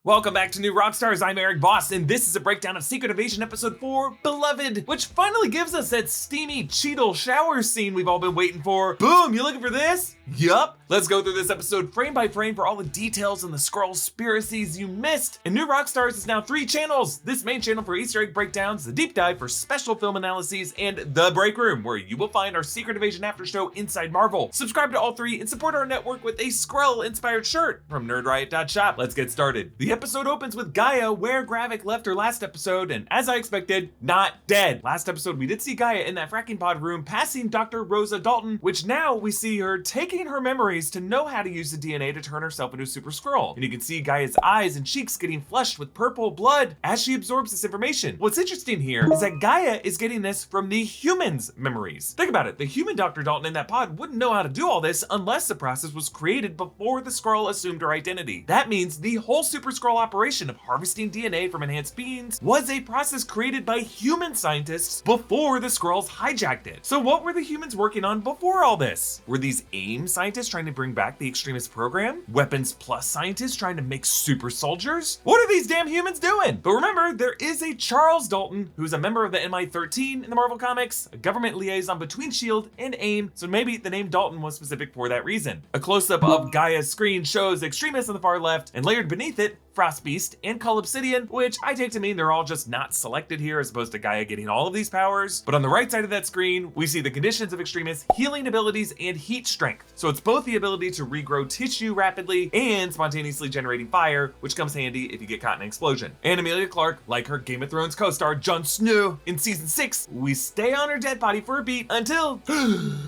Welcome back to New Rockstars. I'm Erik Voss, and this is a breakdown of Secret Invasion Episode 4, Beloved, which finally gives us that steamy Cheetle shower scene we've all been waiting for. Boom, you looking for this? Yup. Let's go through this episode frame by frame for all the details and the Skrull conspiracies you missed. And New Rockstars is now 3 channels. This main channel for Easter egg breakdowns, the deep dive for special film analyses, and the break room, where you will find our Secret Invasion after show Inside Marvel. Subscribe to all 3 and support our network with a Skrull-inspired shirt from nerdriot.shop. Let's get started. The episode opens with Gaia where Gravik left her last episode, and as I expected, not dead. Last episode, we did see Gaia in that fracking pod room passing Dr. Rosa Dalton, which now we see her taking her memories to know how to use the DNA to turn herself into a super Skrull. And you can see Gaia's eyes and cheeks getting flushed with purple blood as she absorbs this information. What's interesting here is that Gaia is getting this from the humans' memories. Think about it, the human Dr. Dalton in that pod wouldn't know how to do all this unless the process was created before the Skrull assumed her identity. That means the whole super Skrull operation of harvesting DNA from enhanced beings was a process created by human scientists before the Skrulls hijacked it. So what were the humans working on before all this? Were these AIM scientists trying to bring back the extremist program? Weapons Plus scientists trying to make super soldiers? What are these damn humans doing? But remember, there is a Charles Dalton who's a member of the MI-13 in the Marvel Comics, a government liaison between S.H.I.E.L.D. and AIM, so maybe the name Dalton was specific for that reason. A close-up of Gaia's screen shows extremists on the far left, and layered beneath it, Frostbeast and Cull Obsidian, which I take to mean they're all just not selected here as opposed to Gaia getting all of these powers. But on the right side of that screen, we see the conditions of extremists, healing abilities, and heat strength. So it's both the ability to regrow tissue rapidly and spontaneously generating fire, which comes handy if you get caught in an explosion. And Emilia Clarke, like her Game of Thrones co-star Jon Snow in season 6, we stay on her dead body for a beat until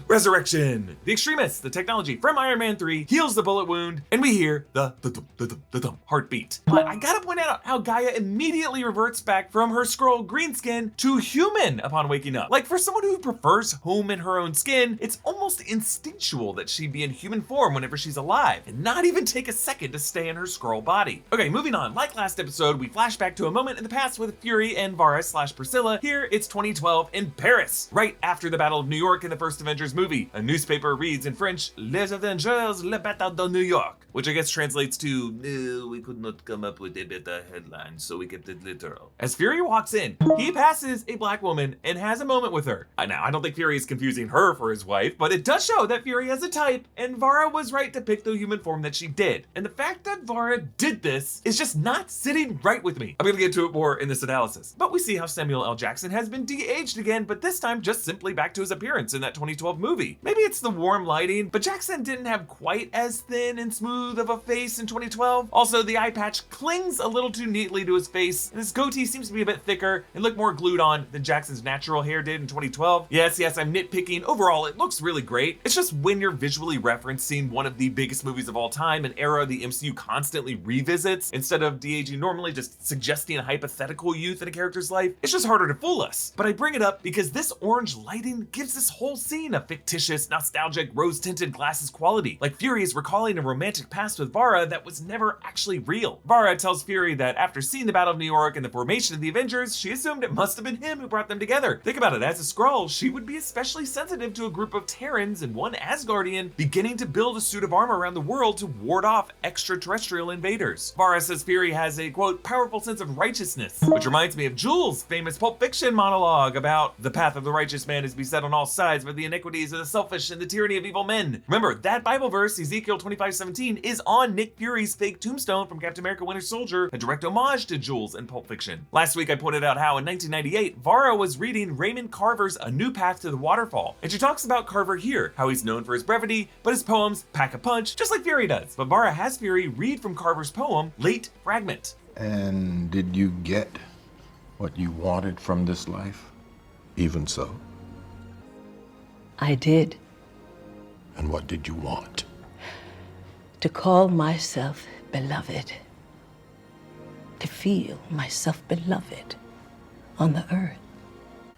resurrection. The extremists, the technology from Iron Man 3, heals the bullet wound, and we hear the heartbeat. But I gotta point out how Gaia immediately reverts back from her Skrull green skin to human upon waking up. Like, for someone who prefers home in her own skin, it's almost instinctual that she'd be in human form whenever she's alive, and not even take a second to stay in her Skrull body. Okay, moving on. Like last episode, we flash back to a moment in the past with Fury and Varys/Priscilla. Here, it's 2012 in Paris, right after the Battle of New York in the first Avengers movie. A newspaper reads in French, Les Avengers, le Battle de New York, which I guess translates to, no, we could not come up with a better headline, so we kept it literal. As Fury walks in, he passes a black woman and has a moment with her. Now, I don't think Fury is confusing her for his wife, but it does show that Fury has a type, and Varra was right to pick the human form that she did. And the fact that Varra did this is just not sitting right with me. I'm gonna get to it more in this analysis. But we see how Samuel L. Jackson has been de-aged again, but this time just simply back to his appearance in that 2012 movie. Maybe it's the warm lighting, but Jackson didn't have quite as thin and smooth of a face in 2012. Also, the eye patch clings a little too neatly to his face, and his goatee seems to be a bit thicker and look more glued on than Jackson's natural hair did in 2012. Yes, I'm nitpicking. Overall, it looks really great. It's just when you're visually referencing one of the biggest movies of all time, an era the MCU constantly revisits, instead of de-aging normally, just suggesting a hypothetical youth in a character's life, it's just harder to fool us. But I bring it up because this orange lighting gives this whole scene a fictitious, nostalgic, rose-tinted glasses quality, like Fury is recalling a romantic past with Varra that was never actually real. Varra tells Fury that after seeing the Battle of New York and the formation of the Avengers, she assumed it must have been him who brought them together. Think about it, as a Skrull, she would be especially sensitive to a group of Terrans and one Asgardian beginning to build a suit of armor around the world to ward off extraterrestrial invaders. Varra says Fury has a, quote, powerful sense of righteousness, which reminds me of Joule's famous Pulp Fiction monologue about the path of the righteous man is beset on all sides by the iniquities of the selfish and the tyranny of evil men. Remember, that Bible verse, Ezekiel 25:17, is on Nick Fury's fake tombstone from Captain America Winter Soldier, a direct homage to Joule's in Pulp Fiction. Last week I pointed out how in 1998, Varra was reading Raymond Carver's A New Path to the Waterfall, and she talks about Carver here, how he's known for his brevity, but his poems pack a punch, just like Fury does. But Varra has Fury read from Carver's poem, Late Fragment. And did you get what you wanted from this life? Even so? I did. And what did you want? To call myself beloved. To feel myself beloved on the earth.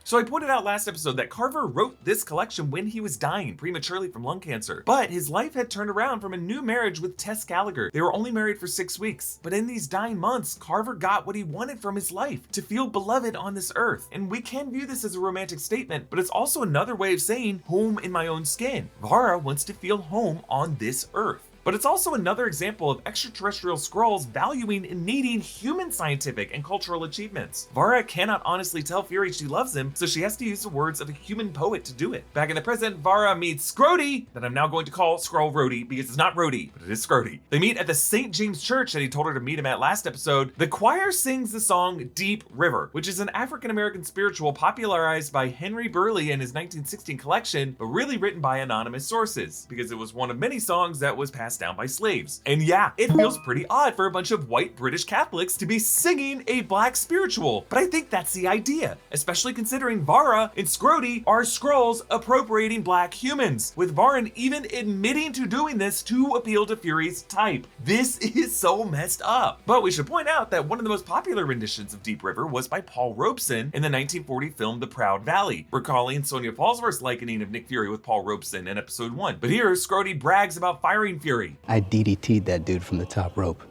So I pointed out last episode that Carver wrote this collection when he was dying prematurely from lung cancer, but his life had turned around from a new marriage with Tess Gallagher. They were only married for 6 weeks, but in these dying months, Carver got what he wanted from his life, to feel beloved on this earth. And we can view this as a romantic statement, but it's also another way of saying home in my own skin. Varra wants to feel home on this earth. But it's also another example of extraterrestrial Skrulls valuing and needing human scientific and cultural achievements. Vara cannot honestly tell Fury she loves him, so she has to use the words of a human poet to do it. Back in the present, Vara meets Rhodey, that I'm now going to call Skrull Rhodey because it's not Rhodey, but it is Rhodey. They meet at the St. James Church that he told her to meet him at last episode. The choir sings the song Deep River, which is an African-American spiritual popularized by Henry Burleigh in his 1916 collection, but really written by anonymous sources, because it was one of many songs that was passed down by slaves. And yeah, it feels pretty odd for a bunch of white British Catholics to be singing a black spiritual, but I think that's the idea, especially considering Vara and Skrody are Skrulls appropriating black humans, with Varn even admitting to doing this to appeal to Fury's type. This is so messed up. But we should point out that one of the most popular renditions of Deep River was by Paul Robeson in the 1940 film The Proud Valley, recalling Sonya Falsworth's likening of Nick Fury with Paul Robeson in episode 1. But here, Skrody brags about firing Fury. I DDT'd that dude from the top rope.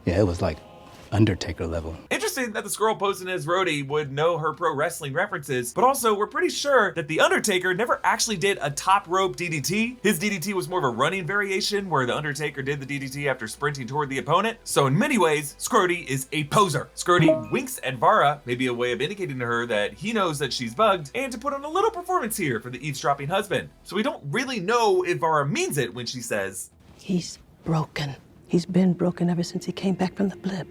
Yeah, it was like Undertaker level. Interesting that the Skrull posing as Rhodey would know her pro wrestling references, but also we're pretty sure that the Undertaker never actually did a top rope DDT. His DDT was more of a running variation where the Undertaker did the DDT after sprinting toward the opponent. So in many ways, Skrody is a poser. Skrody winks at Vara, maybe a way of indicating to her that he knows that she's bugged, and to put on a little performance here for the eavesdropping husband. So we don't really know if Vara means it when she says, He's broken. He's been broken ever since he came back from the blip.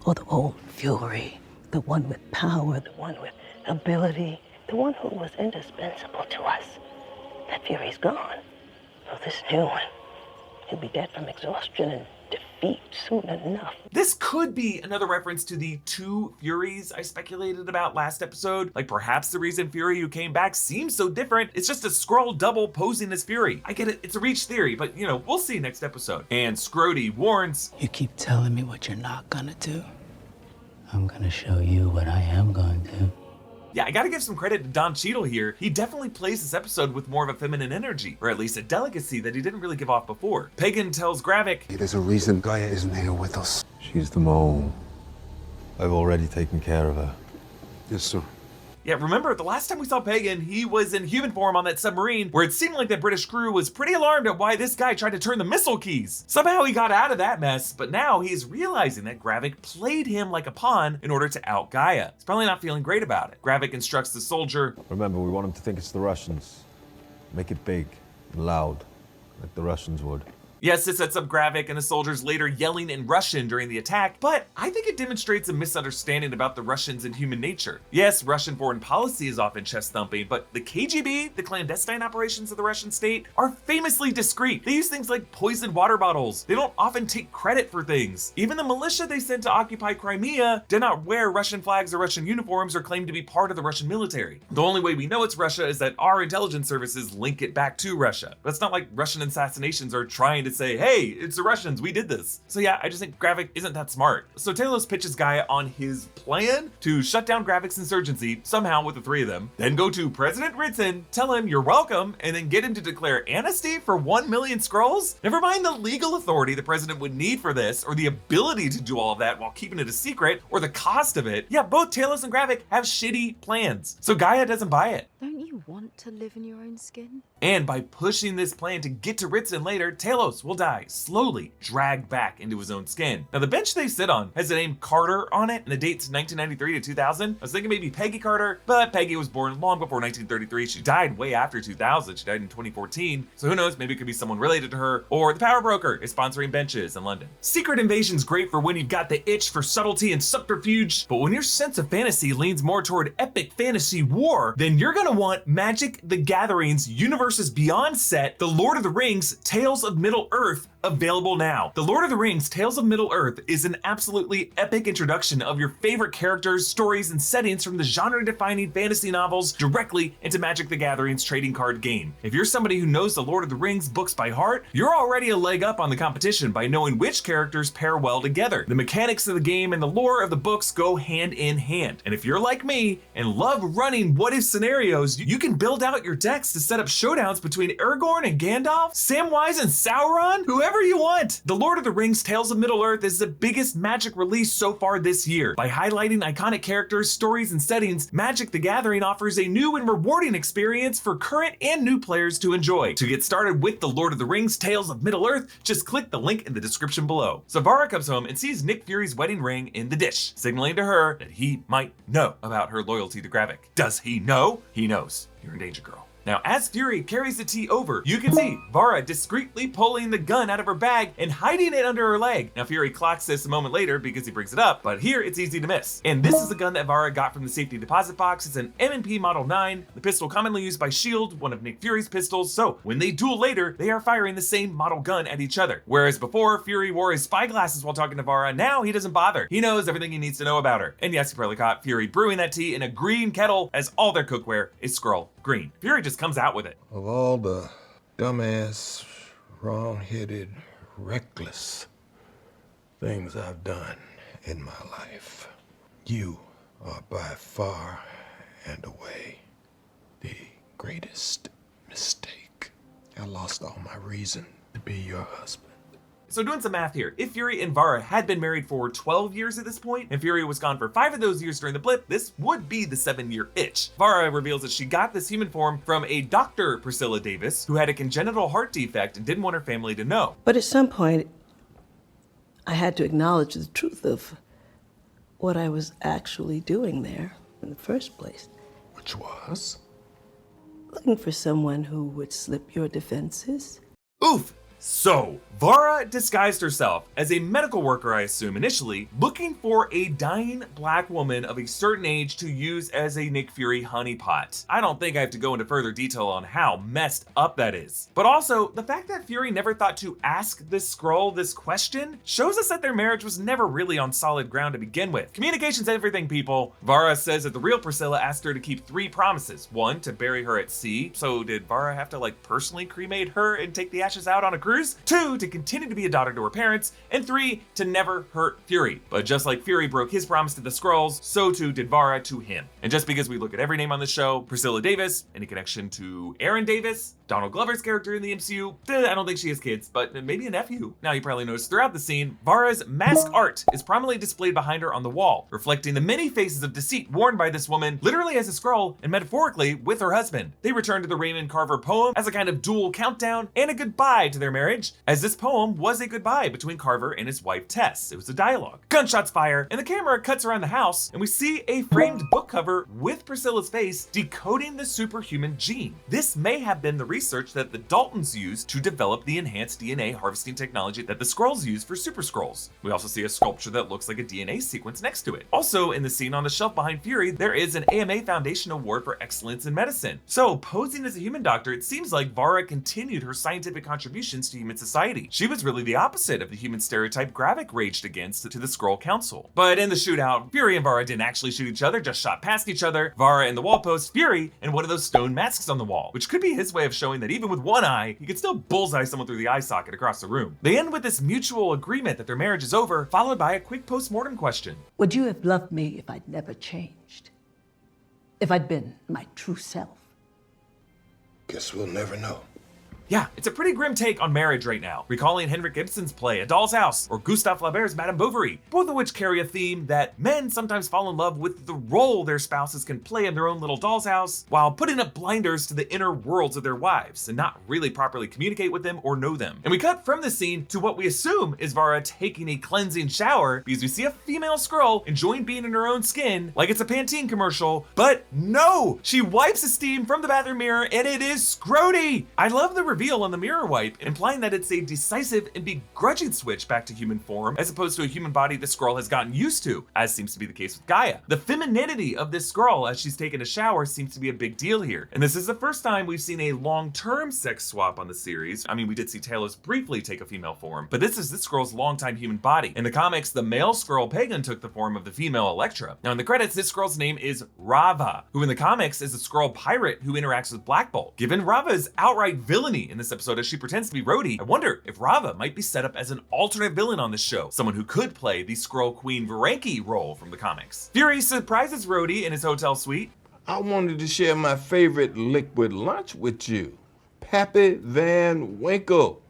Oh, the old Fury, the one with power, the one with ability, the one who was indispensable to us. That Fury's gone. Oh, this new one, he'll be dead from exhaustion and defeat soon enough. This could be another reference to the two Furies I speculated about last episode. Like perhaps the reason Fury who came back seems so different, it's just a Skrull double posing as Fury. I get it, it's a reach theory, but you know, we'll see next episode. And Skrody warns, You keep telling me what you're not gonna do. I'm gonna show you what I am going to. yeah, I gotta give some credit to Don Cheadle here. He definitely plays this episode with more of a feminine energy, or at least a delicacy that he didn't really give off before. Pagan tells Gravik, There's a reason Gaia isn't here with us. She's the mole. I've already taken care of her. Yes, sir. yeah, remember the last time we saw Pagan, he was in human form on that submarine where it seemed like that British crew was pretty alarmed at why this guy tried to turn the missile keys. Somehow he got out of that mess, but now he's realizing that Gravik played him like a pawn in order to out Gaia. He's probably not feeling great about it. Gravik instructs the soldier, Remember, we want him to think it's the Russians. Make it big and loud, like the Russians would. yes, this sets up Gravik and the soldiers later yelling in Russian during the attack, but I think it demonstrates a misunderstanding about the Russians and human nature. Yes, Russian foreign policy is often chest thumping, but the KGB, the clandestine operations of the Russian state, are famously discreet. They use things like poisoned water bottles. They don't often take credit for things. Even the militia they sent to occupy Crimea did not wear Russian flags or Russian uniforms or claim to be part of the Russian military. The only way we know it's Russia is that our intelligence services link it back to Russia. But it's not like Russian assassinations are trying to say, hey, it's the Russians, we did this. So yeah, I just think Gravik isn't that smart. So Talos pitches Gaia on his plan to shut down Gravik's insurgency, somehow with the three of them, then go to President Ritson, tell him you're welcome, and then get him to declare amnesty for 1 million Skrulls? Never mind the legal authority the president would need for this, or the ability to do all of that while keeping it a secret, or the cost of it. Yeah, both Talos and Gravik have shitty plans. So Gaia doesn't buy it. Don't you want to live in your own skin? And by pushing this plan to get to Ritson later, Talos will die, slowly dragged back into his own skin. Now the bench they sit on has the name Carter on it, and the dates 1993 to 2000. I was thinking maybe Peggy Carter, but Peggy was born long before 1933. She died way after 2000. She died in 2014. So who knows, maybe it could be someone related to her, or the Power Broker is sponsoring benches in London. Secret Invasion's great for when you've got the itch for subtlety and subterfuge, but when your sense of fantasy leans more toward epic fantasy war, then you're gonna want Magic the Gathering's Universes Beyond set, The Lord of the Rings Tales of Middle-earth, available now. The Lord of the Rings Tales of Middle-earth is an absolutely epic introduction of your favorite characters, stories, and settings from the genre-defining fantasy novels directly into Magic the Gathering's trading card game. If you're somebody who knows the Lord of the Rings books by heart, you're already a leg up on the competition by knowing which characters pair well together. The mechanics of the game and the lore of the books go hand in hand. And if you're like me and love running what-if scenarios, you can build out your decks to set up showdown showdowns between Aragorn and Gandalf, Samwise and Sauron, whoever you want. The Lord of the Rings Tales of Middle-earth is the biggest Magic release so far this year. By highlighting iconic characters, stories, and settings, Magic the Gathering offers a new and rewarding experience for current and new players to enjoy. To get started with the Lord of the Rings Tales of Middle-earth, just click the link in the description below. So Varra comes home and sees Nick Fury's wedding ring in the dish, signaling to her that he might know about her loyalty to Gravik. Does he know? He knows. You're in danger, girl. Now, as Fury carries the tea over, you can see Varra discreetly pulling the gun out of her bag and hiding it under her leg. Now, Fury clocks this a moment later because he brings it up, but here it's easy to miss. And this is the gun that Varra got from the safety deposit box. It's an M&P Model 9, the pistol commonly used by S.H.I.E.L.D., one of Nick Fury's pistols, so when they duel later, they are firing the same model gun at each other. Whereas before, Fury wore his spy glasses while talking to Varra, now he doesn't bother. He knows everything he needs to know about her. And yes, you probably caught Fury brewing that tea in a green kettle, as all their cookware is Skrull green. Fury just comes out with it. Of all the dumbass, wrong-headed, reckless things I've done in my life, you are by far and away the greatest mistake. I lost all my reason to be your husband. So doing some math here, if Fury and Varra had been married for 12 years at this point, and Fury was gone for 5 of those years during the blip, this would be the 7-year itch. Varra reveals that she got this human form from a Dr. Priscilla Davis, who had a congenital heart defect and didn't want her family to know. But at some point, I had to acknowledge the truth of what I was actually doing there in the first place. Which was? Looking for someone who would slip your defenses. Oof! So, Varra disguised herself as a medical worker, I assume initially, looking for a dying black woman of a certain age to use as a Nick Fury honeypot. I don't think I have to go into further detail on how messed up that is. But also, the fact that Fury never thought to ask this Skrull this question shows us that their marriage was never really on solid ground to begin with. Communication's everything, people. Varra says that the real Priscilla asked her to keep 3 promises. 1, to bury her at sea. So did Varra have to personally cremate her and take the ashes out on a cruise? 2, to continue to be a daughter to her parents, and 3, to never hurt Fury. But just like Fury broke his promise to the Skrulls, so too did Varra to him. And just because we look at every name on the show, Priscilla Davis, any connection to Aaron Davis, Donald Glover's character in the MCU, I don't think she has kids, but maybe a nephew. Now you probably noticed throughout the scene, Varra's mask art is prominently displayed behind her on the wall, reflecting the many faces of deceit worn by this woman, literally as a Skrull and metaphorically with her husband. They return to the Raymond Carver poem as a kind of dual countdown and a goodbye to their marriage, as this poem was a goodbye between Carver and his wife Tess. It was a dialogue. Gunshots fire, and the camera cuts around the house, and we see a framed book cover with Priscilla's face decoding the superhuman gene. This may have been the research that the Daltons used to develop the enhanced DNA harvesting technology that the Skrulls use for Super Skrulls. We also see a sculpture that looks like a DNA sequence next to it. Also, in the scene on the shelf behind Fury, there is an AMA Foundation Award for Excellence in Medicine. So, posing as a human doctor, it seems like Varra continued her scientific contributions to human society. She was really the opposite of the human stereotype Gravik raged against to the Skrull Council. But in the shootout, Fury and Varra didn't actually shoot each other, just shot past each other. Varra in the wall post, Fury in one of those stone masks on the wall, which could be his way of showing that even with one eye, he could still bullseye someone through the eye socket across the room. They end with this mutual agreement that their marriage is over, followed by a quick post-mortem question. Would you have loved me if I'd never changed? If I'd been my true self? Guess we'll never know. Yeah, it's a pretty grim take on marriage right now, recalling Henrik Ibsen's play A Doll's House or Gustave Flaubert's Madame Bovary, both of which carry a theme that men sometimes fall in love with the role their spouses can play in their own little doll's house while putting up blinders to the inner worlds of their wives and not really properly communicate with them or know them. And we cut from the scene to what we assume is Varra taking a cleansing shower because we see a female Skrull enjoying being in her own skin like it's a Pantene commercial, but no! She wipes the steam from the bathroom mirror and it is Rhodey! I love the reveal on the mirror wipe, implying that it's a decisive and begrudging switch back to human form as opposed to a human body the Skrull has gotten used to, as seems to be the case with Gaia. The femininity of this Skrull as she's taken a shower seems to be a big deal here, and this is the first time we've seen a long-term sex swap on the series. I mean, we did see Talos briefly take a female form, but this is this Skrull's longtime human body. In the comics, the male Skrull Pagan took the form of the female Elektra. Now in the credits, this Skrull's name is Rava, who in the comics is a Skrull pirate who interacts with Black Bolt. Given Rava's outright villainy in this episode as she pretends to be Rhodey, I wonder if Rava might be set up as an alternate villain on the show, someone who could play the Skrull Queen Varanki role from the comics. Fury surprises Rhodey in his hotel suite. I wanted to share my favorite liquid lunch with you. Pappy Van Winkle.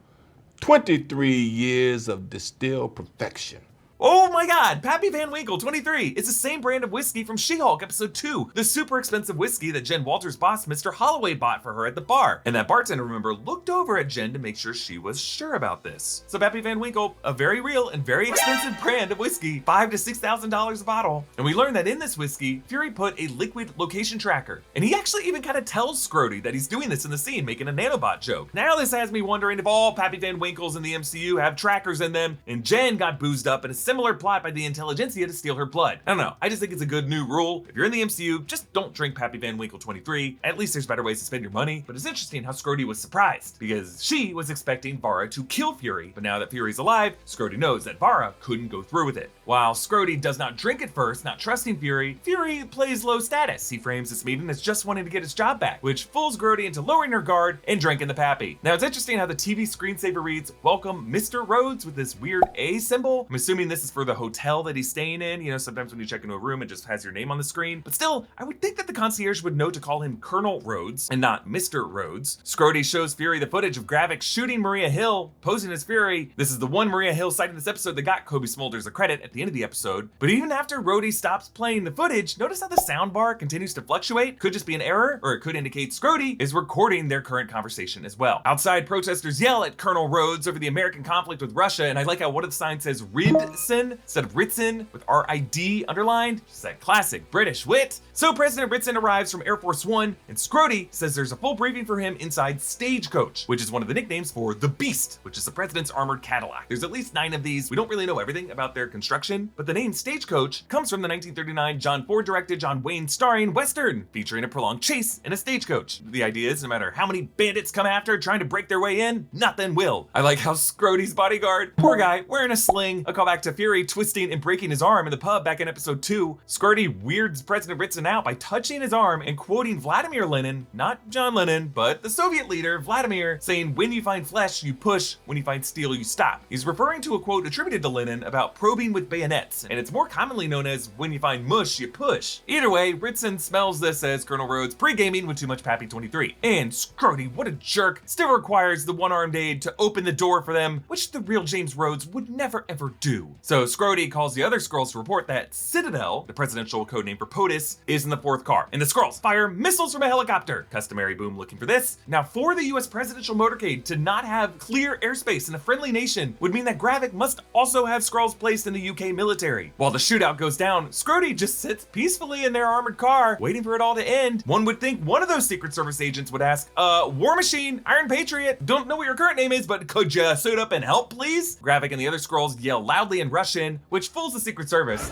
23 years of distilled perfection. Oh my god, Pappy Van Winkle, 23, is the same brand of whiskey from She-Hulk episode 2, the super expensive whiskey that Jen Walters' boss, Mr. Holloway, bought for her at the bar. And that bartender, remember, looked over at Jen to make sure she was sure about this. So Pappy Van Winkle, a very real and very expensive brand of whiskey, $5,000 to $6,000 a bottle. And we learned that in this whiskey, Fury put a liquid location tracker. And he actually even kind of tells Rhodey that he's doing this in the scene, making a nanobot joke. Now this has me wondering if all Pappy Van Winkles in the MCU have trackers in them, and Jen got boozed up in a similar plot by the intelligentsia to steal her blood. I don't know, I just think it's a good new rule. If you're in the MCU, just don't drink Pappy Van Winkle 23. At least there's better ways to spend your money. But it's interesting how Rhodey was surprised, because she was expecting Varra to kill Fury, but now that Fury's alive, Rhodey knows that Varra couldn't go through with it. While Rhodey does not drink at first, not trusting Fury, Fury plays low status. He frames this meeting as just wanting to get his job back, which fools Rhodey into lowering her guard and drinking the Pappy. Now it's interesting how the TV screensaver reads, "Welcome Mr. Rhodes," with this weird A symbol. I'm assuming this is for the hotel that he's staying in. You know, sometimes when you check into a room, it just has your name on the screen. But still, I would think that the concierge would know to call him Colonel Rhodes and not Mr. Rhodes. Rhodey shows Fury the footage of Gravik shooting Maria Hill, posing as Fury. This is the one Maria Hill sight in this episode that got Kobe Smulders a credit at the end of the episode. But even after Rhodey stops playing the footage, notice how the sound bar continues to fluctuate. Could just be an error, or it could indicate Rhodey is recording their current conversation as well. Outside, protesters yell at Colonel Rhodes over the American conflict with Russia, and I like how one of the signs says Ritson instead of Ritson, with R-I-D underlined, just that classic British wit. So President Ritson arrives from Air Force One, and Rhodey says there's a full briefing for him inside Stagecoach, which is one of the nicknames for the Beast, which is the president's armored Cadillac. There's at least 9 of these. We don't really know everything about their construction, but the name Stagecoach comes from the 1939 John Ford directed, John Wayne starring Western, featuring a prolonged chase in a stagecoach. The idea is no matter how many bandits come after trying to break their way in, nothing will. I like how Rhodey's bodyguard, poor guy, wearing a sling, a callback to Fury twisting and breaking his arm in the pub back in episode 2. Rhodey weirds President Ritson out by touching his arm and quoting Vladimir Lenin, not John Lennon, but the Soviet leader, Vladimir, saying, "When you find flesh, you push. When you find steel, you stop." He's referring to a quote attributed to Lenin about probing with bayonets, and it's more commonly known as, "When you find mush, you push." Either way, Ritson smells this as Colonel Rhodes pre-gaming with too much Pappy 23. And Rhodey, what a jerk, still requires the one-armed aide to open the door for them, which the real James Rhodes would never ever do. So Rhodey calls the other Skrulls to report that Citadel, the presidential codename for POTUS, is in the 4th car, and the Skrulls fire missiles from a helicopter. Customary boom looking for this. Now, for the US presidential motorcade to not have clear airspace in a friendly nation would mean that Gravik must also have Skrulls placed in the UK military. While the shootout goes down, Rhodey just sits peacefully in their armored car, waiting for it all to end. One would think one of those Secret Service agents would ask, War Machine, Iron Patriot, don't know what your current name is, but could you suit up and help, please? Gravik and the other Skrulls yell loudly in Russian, which fools the Secret Service.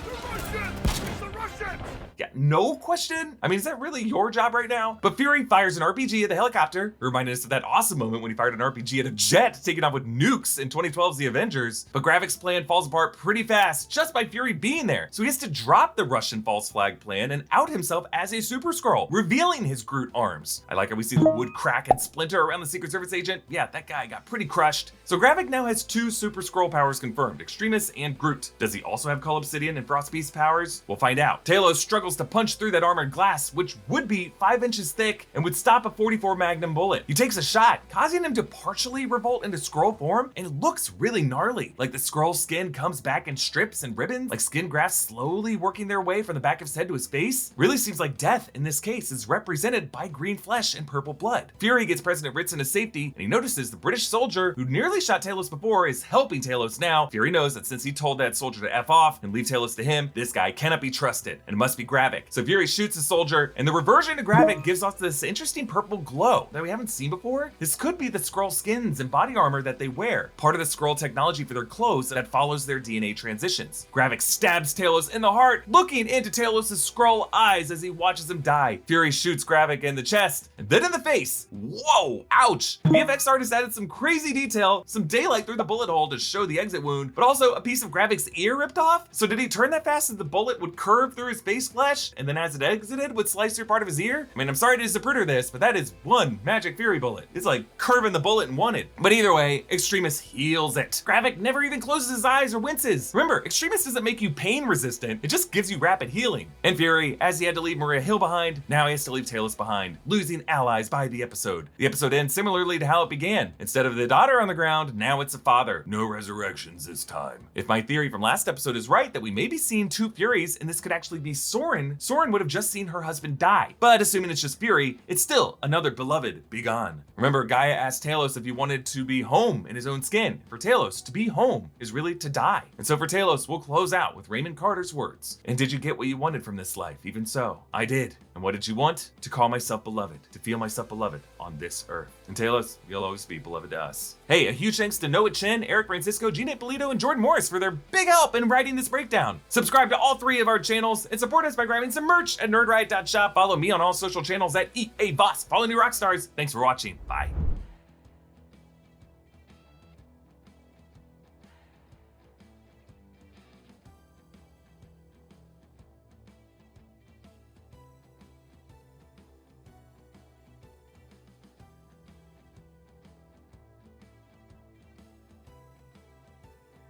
Yeah, no question. I mean, is that really your job right now? But Fury fires an RPG at the helicopter, reminding us of that awesome moment when he fired an RPG at a jet, taking off with nukes in 2012's The Avengers. But Gravik's plan falls apart pretty fast, just by Fury being there. So he has to drop the Russian false flag plan and out himself as a Super Skrull, revealing his Groot arms. I like how we see the wood crack and splinter around the Secret Service agent. Yeah, that guy got pretty crushed. So Gravik now has 2 Super Skrull powers confirmed, Extremis and Groot. Does he also have Cull Obsidian and Frost Beast powers? We'll find out. Talos struggles to punch through that armored glass, which would be 5 inches thick and would stop a 44 Magnum bullet. He takes a shot, causing him to partially revolt into Skrull form, and it looks really gnarly. Like the Skrull skin comes back in strips and ribbons, like skin grafts slowly working their way from the back of his head to his face. Really seems like death in this case is represented by green flesh and purple blood. Fury gets President Ritson to safety, and he notices the British soldier who nearly shot Talos before is helping Talos now. Fury knows that since he told that soldier to F off and leave Talos to him, this guy cannot be trusted, and it must be Gravik. So Fury shoots the soldier, and the reversion to Gravik gives off this interesting purple glow that we haven't seen before. This could be the Skrull skins and body armor that they wear, part of the Skrull technology for their clothes that follows their DNA transitions. Gravik stabs Talos in the heart, looking into Talos' Skrull eyes as he watches him die. Fury shoots Gravik in the chest, and then in the face. Whoa, ouch. The VFX artist added some crazy detail, some daylight through the bullet hole to show the exit wound, but also a piece of Gravik's ear ripped off. So did he turn that fast that the bullet would curve through through his face flesh, and then as it exited, would slice through part of his ear? I mean, I'm sorry to disapprove this, but that is one magic fury bullet. It's like curving the bullet and wanted. But either way, Extremis heals it. Gravik never even closes his eyes or winces. Remember, Extremis doesn't make you pain resistant, it just gives you rapid healing. And Fury, as he had to leave Maria Hill behind, now he has to leave Talos behind, losing allies by the episode. The episode ends similarly to how it began. Instead of the daughter on the ground, now it's a father. No resurrections this time. If my theory from last episode is right, that we may be seeing two Furies, and this could actually be Soren would have just seen her husband die. But assuming it's just Fury, it's still another beloved be gone. Remember, Gaia asked Talos if he wanted to be home in his own skin. For Talos, to be home is really to die. And so for Talos, we'll close out with Raymond Carter's words. And did you get what you wanted from this life? Even so, I did. And what did you want? To call myself beloved, to feel myself beloved on this earth. And Talos, you'll always be beloved to us. Hey, a huge thanks to Noah Chen, Eric Francisco, Gina Ippolito, and Jordan Morris for their big help in writing this breakdown. Subscribe to all 3 of our channels and support us by grabbing some merch at nerdriot.shop. Follow me on all social channels at EA Voss. Follow me, Rockstars. Thanks for watching. Bye.